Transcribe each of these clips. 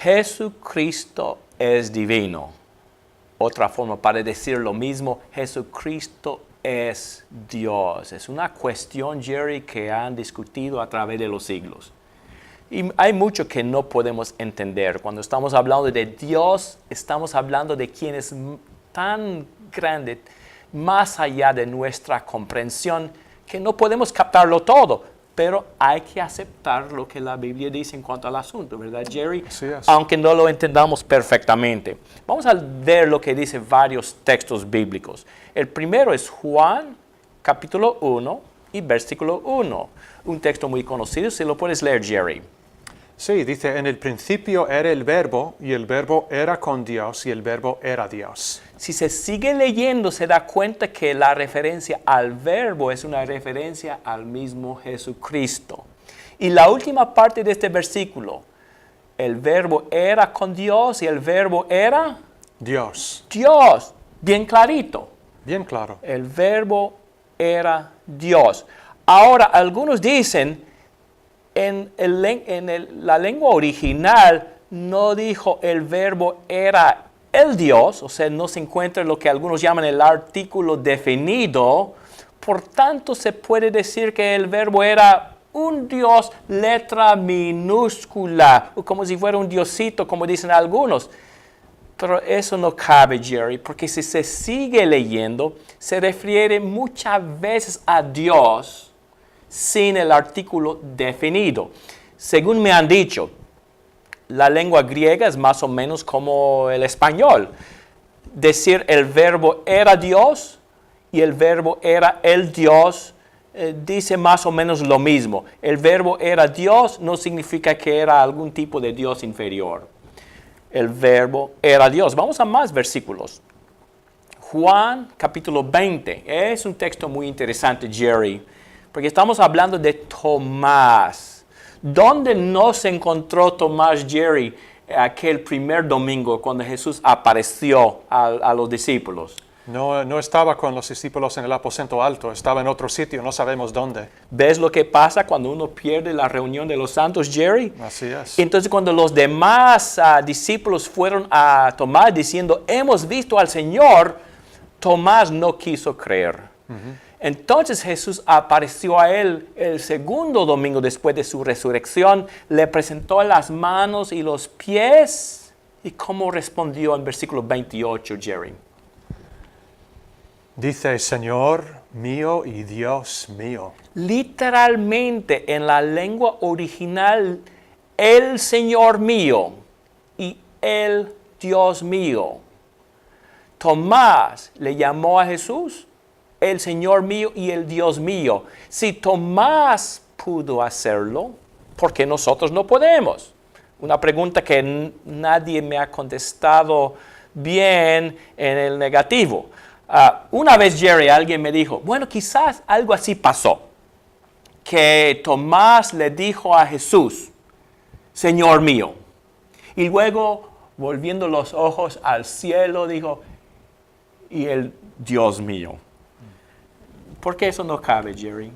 Jesucristo es divino. Otra forma para decir lo mismo, Jesucristo es Dios. Es una cuestión, Jerry, que han discutido a través de los siglos. Y hay mucho que no podemos entender. Cuando estamos hablando de Dios, estamos hablando de quien es tan grande, más allá de nuestra comprensión, que no podemos captarlo todo. Pero hay que aceptar lo que la Biblia dice en cuanto al asunto, ¿verdad, Jerry? Así es. Aunque no lo entendamos perfectamente. Vamos a ver lo que dice varios textos bíblicos. El primero es Juan, capítulo 1 y versículo 1. Un texto muy conocido, si lo puedes leer, Jerry. Sí, dice, en el principio era el verbo, y el verbo era con Dios, y el verbo era Dios. Si se sigue leyendo, se da cuenta que la referencia al verbo es una referencia al mismo Jesucristo. Y la última parte de este versículo, el verbo era con Dios y el verbo era Dios. Dios. Bien clarito. Bien claro. El verbo era Dios. Ahora, algunos dicen, la lengua original no dijo el verbo era el Dios, o sea, no se encuentra lo que algunos llaman el artículo definido. Por tanto, se puede decir que el verbo era un Dios, letra minúscula, o como si fuera un diosito, como dicen algunos. Pero eso no cabe, Jerry, porque si se sigue leyendo, se refiere muchas veces a Dios sin el artículo definido. Según me han dicho, la lengua griega es más o menos como el español. Decir el verbo era Dios y el verbo era el Dios dice más o menos lo mismo. El verbo era Dios no significa que era algún tipo de Dios inferior. El verbo era Dios. Vamos a más versículos. Juan capítulo 20. Es un texto muy interesante, Jerry, porque estamos hablando de Tomás. ¿Dónde no se encontró Tomás, Jerry, aquel primer domingo cuando Jesús apareció a los discípulos? No estaba con los discípulos en el aposento alto, estaba en otro sitio, no sabemos dónde. ¿Ves lo que pasa cuando uno pierde la reunión de los santos, Jerry? Así es. Entonces cuando los demás discípulos fueron a Tomás diciendo, hemos visto al Señor, Tomás no quiso creer. Entonces Jesús apareció a él el segundo domingo después de su resurrección, le presentó las manos y los pies. ¿Y cómo respondió en versículo 28, Jerry? Dice, Señor mío y Dios mío. Literalmente en la lengua original, el Señor mío y el Dios mío. Tomás le llamó a Jesús el Señor mío y el Dios mío. Si Tomás pudo hacerlo, ¿por qué nosotros no podemos? Una pregunta que nadie me ha contestado bien en el negativo. Una vez, Jerry, alguien me dijo, bueno, quizás algo así pasó, que Tomás le dijo a Jesús, Señor mío, y luego, volviendo los ojos al cielo, dijo, y el Dios mío. ¿Por qué eso no cabe, Jerry?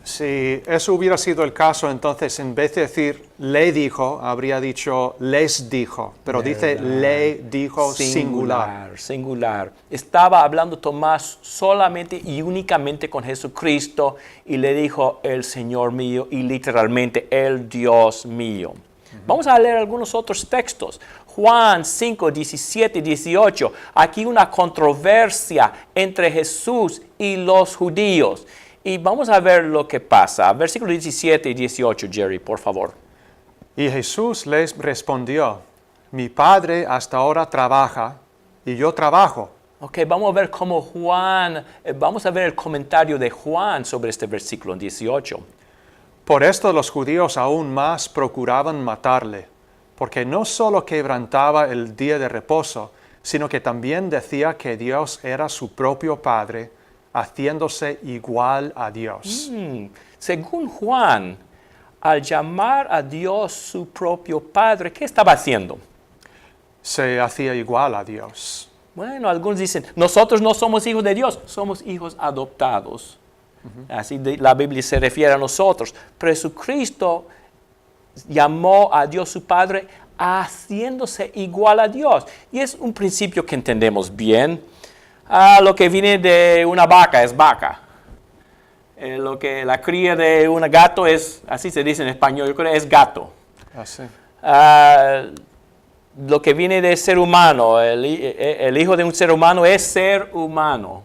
Si eso hubiera sido el caso, entonces en vez de decir le dijo, habría dicho les dijo. Pero dice le dijo singular. Singular. Estaba hablando Tomás solamente y únicamente con Jesucristo y le dijo el Señor mío y literalmente el Dios mío. Vamos a leer algunos otros textos. Juan 5, 17 y 18. Aquí una controversia entre Jesús y los judíos. Y vamos a ver lo que pasa. Versículos 17 y 18, Jerry, por favor. Y Jesús les respondió, mi Padre hasta ahora trabaja y yo trabajo. Ok, vamos a ver cómo vamos a ver el comentario de Juan sobre este versículo 18. Por esto los judíos aún más procuraban matarle, porque no solo quebrantaba el día de reposo, sino que también decía que Dios era su propio Padre, haciéndose igual a Dios. Según Juan, al llamar a Dios su propio Padre, ¿qué estaba haciendo? Se hacía igual a Dios. Bueno, algunos dicen, nosotros no somos hijos de Dios, somos hijos adoptados. Así la Biblia se refiere a nosotros. Pero Jesucristo llamó a Dios su Padre haciéndose igual a Dios. Y es un principio que entendemos bien. Lo que viene de una vaca es vaca. Lo que la cría de un gato es, así se dice en español, yo creo que es gato. Así. Lo que viene de ser humano, el hijo de un ser humano es ser humano.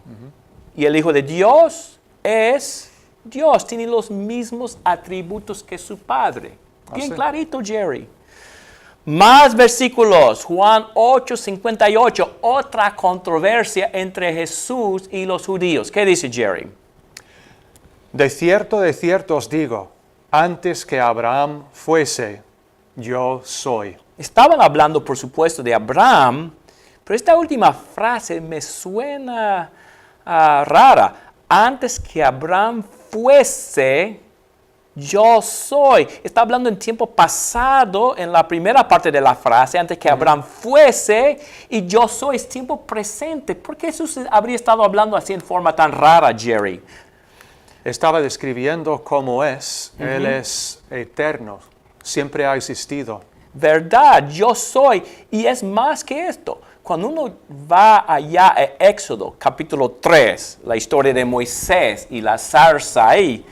Y el hijo de Dios es Dios, tiene los mismos atributos que su padre. Bien clarito, Jerry. Más versículos, Juan 8:58, otra controversia entre Jesús y los judíos. ¿Qué dice Jerry? De cierto os digo, antes que Abraham fuese, yo soy. Estaban hablando, por supuesto, de Abraham, pero esta última frase me suena rara. Antes que Abraham fuese, yo soy. Está hablando en tiempo pasado, en la primera parte de la frase, antes que Abraham fuese, y yo soy es tiempo presente. ¿Por qué Jesús habría estado hablando así en forma tan rara, Jerry? Estaba describiendo cómo es. Él es eterno, siempre ha existido. ¿Verdad? Yo soy. Y es más que esto. Cuando uno va allá a Éxodo, capítulo 3, la historia de Moisés y la zarza ahí,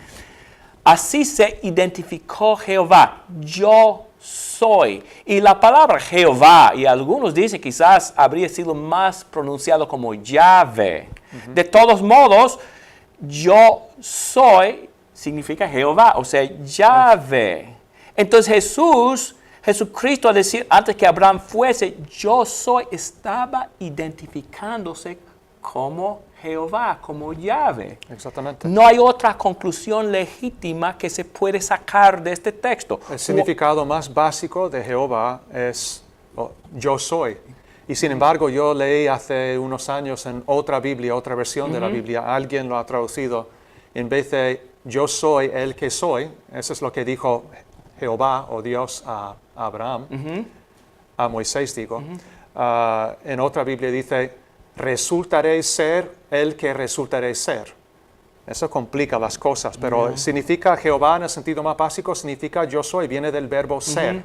así se identificó Jehová. Yo soy. Y la palabra Jehová, y algunos dicen quizás habría sido más pronunciado como Yahvé. De todos modos, yo soy significa Jehová, o sea, Yahvé. Entonces Jesucristo, al decir antes que Abraham fuese, yo soy, estaba identificándose como Jehová, como Yahvé. Exactamente. No hay otra conclusión legítima que se puede sacar de este texto. El significado más básico de Jehová es yo soy. Y sin embargo, yo leí hace unos años en otra Biblia, otra versión de la Biblia, alguien lo ha traducido, en vez de yo soy el que soy, eso es lo que dijo Jehová o Dios a Abraham, a Moisés digo, en otra Biblia dice, resultaré ser el que resultaré ser. Eso complica las cosas, pero significa Jehová en el sentido más básico, significa yo soy, viene del verbo ser.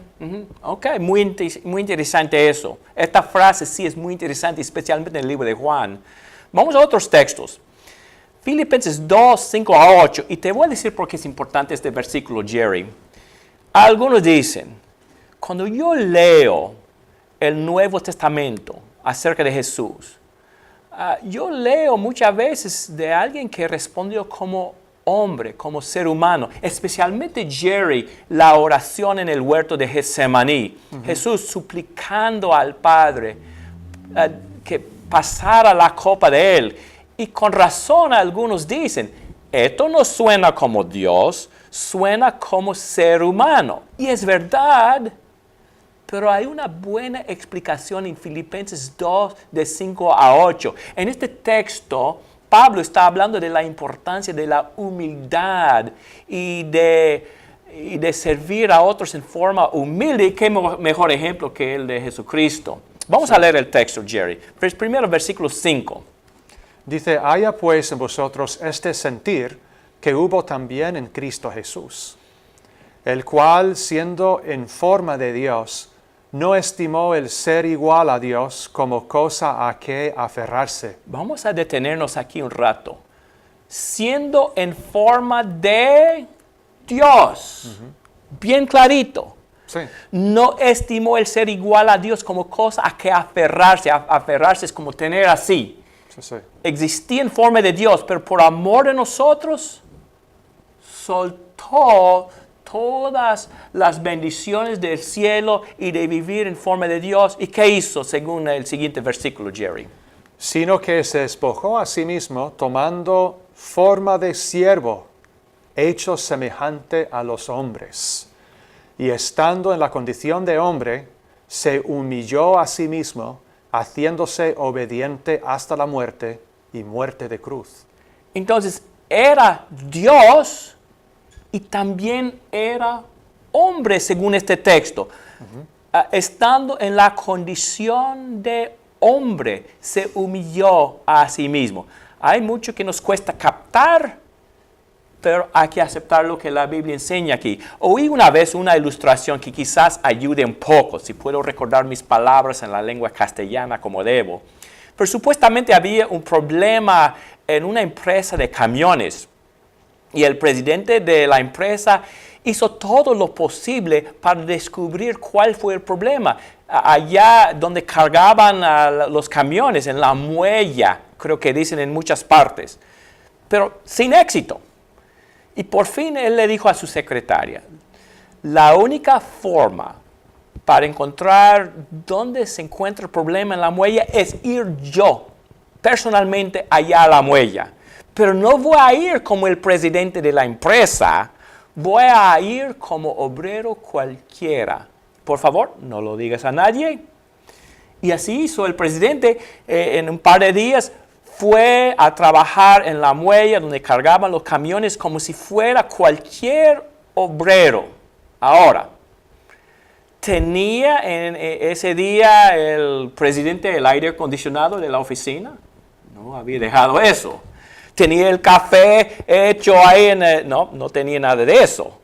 Ok, muy interesante eso. Esta frase sí es muy interesante, especialmente en el libro de Juan. Vamos a otros textos. Filipenses 2, 5 a 8. Y te voy a decir por qué es importante este versículo, Jerry. Algunos dicen, cuando yo leo el Nuevo Testamento acerca de Jesús, yo leo muchas veces de alguien que respondió como hombre, como ser humano, especialmente Jerry, la oración en el huerto de Getsemaní. Jesús suplicando al Padre que pasara la copa de él. Y con razón algunos dicen, esto no suena como Dios, suena como ser humano. Y es verdad. Pero hay una buena explicación en Filipenses 2, de 5 a 8. En este texto, Pablo está hablando de la importancia de la humildad y de servir a otros en forma humilde. ¿Y qué mejor ejemplo que el de Jesucristo? Vamos a leer el texto, Jerry. Primero, versículo 5. Dice, haya pues en vosotros este sentir que hubo también en Cristo Jesús, el cual, siendo en forma de Dios, no estimó el ser igual a Dios como cosa a que aferrarse. Vamos a detenernos aquí un rato. Siendo en forma de Dios. Bien clarito. Sí. No estimó el ser igual a Dios como cosa a que aferrarse. Aferrarse es como tener así. Sí. Existía en forma de Dios, pero por amor de nosotros, soltó todas las bendiciones del cielo y de vivir en forma de Dios. ¿Y qué hizo según el siguiente versículo, Jerry? Sino que se despojó a sí mismo, tomando forma de siervo, hecho semejante a los hombres. Y estando en la condición de hombre, se humilló a sí mismo, haciéndose obediente hasta la muerte y muerte de cruz. Entonces, era Dios y también era hombre, según este texto. Estando en la condición de hombre, se humilló a sí mismo. Hay mucho que nos cuesta captar, pero hay que aceptar lo que la Biblia enseña aquí. Oí una vez una ilustración que quizás ayude un poco, si puedo recordar mis palabras en la lengua castellana como debo. Pero supuestamente había un problema en una empresa de camiones y el presidente de la empresa hizo todo lo posible para descubrir cuál fue el problema. Allá donde cargaban los camiones, en la muella, creo que dicen en muchas partes, pero sin éxito. Y por fin él le dijo a su secretaria, la única forma para encontrar dónde se encuentra el problema en la muella es ir yo, personalmente, allá a la muella. Pero no voy a ir como el presidente de la empresa, voy a ir como obrero cualquiera. Por favor, no lo digas a nadie. Y así hizo el presidente. En un par de días fue a trabajar en la muella donde cargaban los camiones como si fuera cualquier obrero. Ahora, ¿tenía en ese día el presidente el aire acondicionado de la oficina? No había dejado eso. ¿Tenía el café hecho ahí? No tenía nada de eso.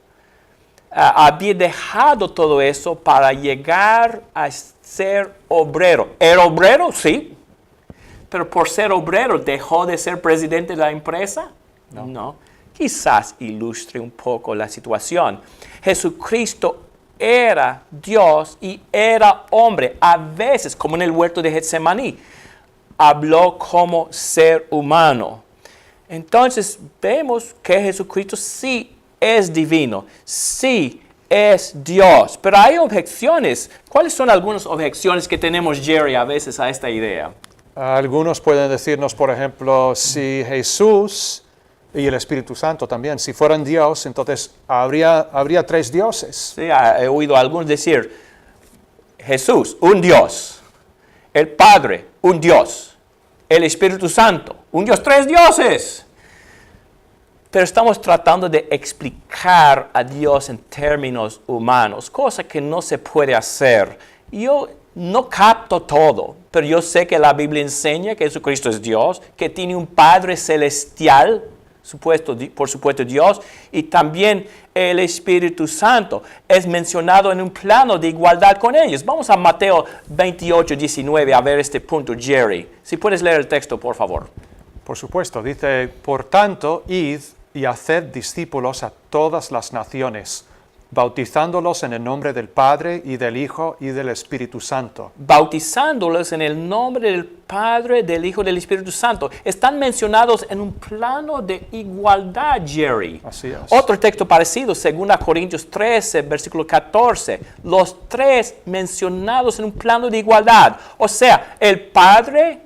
Había dejado todo eso para llegar a ser obrero. ¿Era obrero? Sí. Pero por ser obrero, ¿dejó de ser presidente de la empresa? No. Quizás ilustre un poco la situación. Jesucristo era Dios y era hombre. A veces, como en el huerto de Getsemaní, habló como ser humano. Entonces, vemos que Jesucristo sí es divino, sí es Dios. Pero hay objeciones. ¿Cuáles son algunas objeciones que tenemos, Jerry, a veces a esta idea? Algunos pueden decirnos, por ejemplo, si Jesús y el Espíritu Santo también, si fueran Dios, entonces habría tres dioses. Sí, he oído a algunos decir, Jesús, un Dios, el Padre, un Dios, el Espíritu Santo, un Dios, tres dioses. Pero estamos tratando de explicar a Dios en términos humanos, cosa que no se puede hacer. Yo no capto todo, pero yo sé que la Biblia enseña que Jesucristo es Dios, que tiene un Padre celestial, por supuesto Dios, y también el Espíritu Santo es mencionado en un plano de igualdad con ellos. Vamos a Mateo 28, 19 a ver este punto, Jerry. Si puedes leer el texto, por favor. Por supuesto, dice, por tanto, id y haced discípulos a todas las naciones, bautizándolos en el nombre del Padre y del Hijo y del Espíritu Santo. Bautizándolos en el nombre del Padre, del Hijo y del Espíritu Santo. Están mencionados en un plano de igualdad, Jerry. Así es. Otro texto parecido, 2 Corintios 13, versículo 14. Los tres mencionados en un plano de igualdad. O sea, el Padre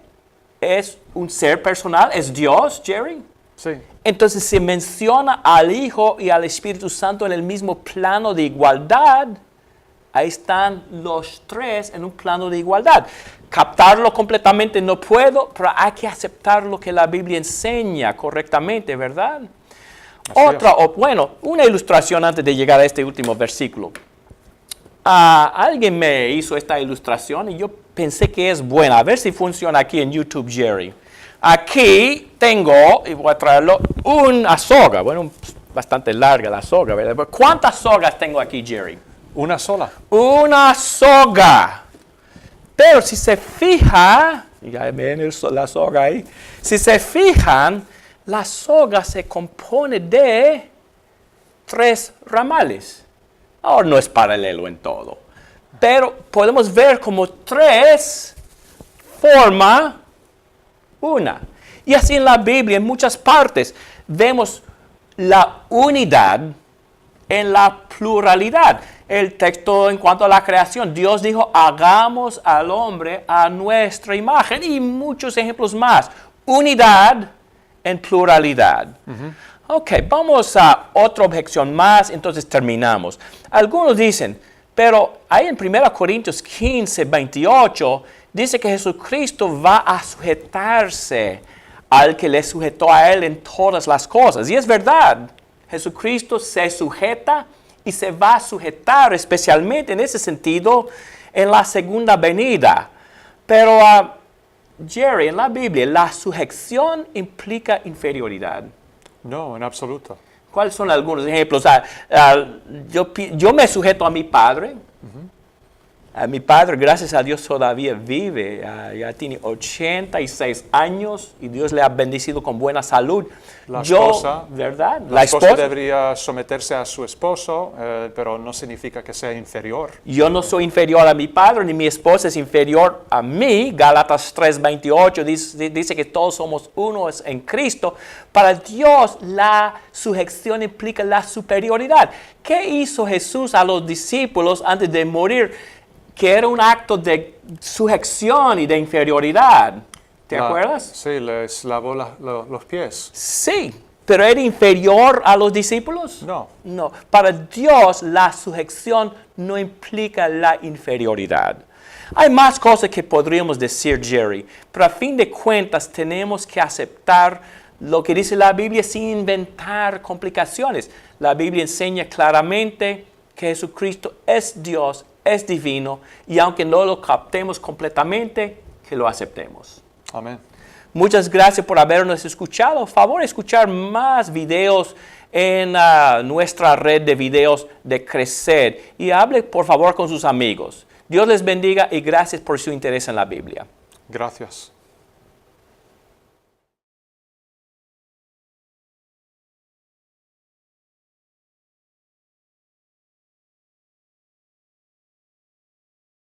es un ser personal, es Dios, Jerry. Sí. Entonces se menciona al Hijo y al Espíritu Santo en el mismo plano de igualdad. Ahí están los tres en un plano de igualdad. Captarlo completamente no puedo, pero hay que aceptar lo que la Biblia enseña correctamente, ¿verdad? Una ilustración antes de llegar a este último versículo. Alguien me hizo esta ilustración y yo pensé que es buena. A ver si funciona aquí en YouTube, Jerry. Aquí tengo, y voy a traerlo, una soga. Bueno, bastante larga la soga, ¿verdad? ¿Cuántas sogas tengo aquí, Jerry? Una sola. Una soga. Pero si se fija, ya ven la soga ahí. Si se fijan, la soga se compone de 3 ramales. Ahora no es paralelo en todo, pero podemos ver como 3 forma una. Y así en la Biblia, en muchas partes, vemos la unidad en la pluralidad. El texto en cuanto a la creación, Dios dijo, hagamos al hombre a nuestra imagen, y muchos ejemplos más. Unidad en pluralidad. Ok, vamos a otra objeción más, entonces terminamos. Algunos dicen, pero ahí en 1 Corintios 15, 28, dice que Jesucristo va a sujetarse al que le sujetó a él en todas las cosas. Y es verdad, Jesucristo se sujeta y se va a sujetar especialmente en ese sentido en la segunda venida. Pero, Jerry, en la Biblia, ¿la sujeción implica inferioridad? No, en absoluto. ¿Cuáles son algunos ejemplos? Yo me sujeto a mi padre. Mi padre, gracias a Dios, todavía vive. Ya tiene 86 años y Dios le ha bendecido con buena salud. La esposa, ¿verdad? La esposa debería someterse a su esposo, pero no significa que sea inferior. Yo no soy inferior a mi padre, ni mi esposa es inferior a mí. Gálatas 3:28 dice que todos somos uno en Cristo. Para Dios, la sujeción implica la superioridad. ¿Qué hizo Jesús a los discípulos antes de morir? Que era un acto de sujeción y de inferioridad. ¿Te acuerdas? Sí, les lavó los pies. Sí, pero ¿era inferior a los discípulos? No. No. Para Dios, la sujeción no implica la inferioridad. Hay más cosas que podríamos decir, Jerry, pero a fin de cuentas tenemos que aceptar lo que dice la Biblia sin inventar complicaciones. La Biblia enseña claramente que Jesucristo es Dios, es divino, y aunque no lo captemos completamente, que lo aceptemos. Amén. Muchas gracias por habernos escuchado. Por favor, escuchar más videos en nuestra red de videos de Crecer. Y hable, por favor, con sus amigos. Dios les bendiga y gracias por su interés en la Biblia. Gracias.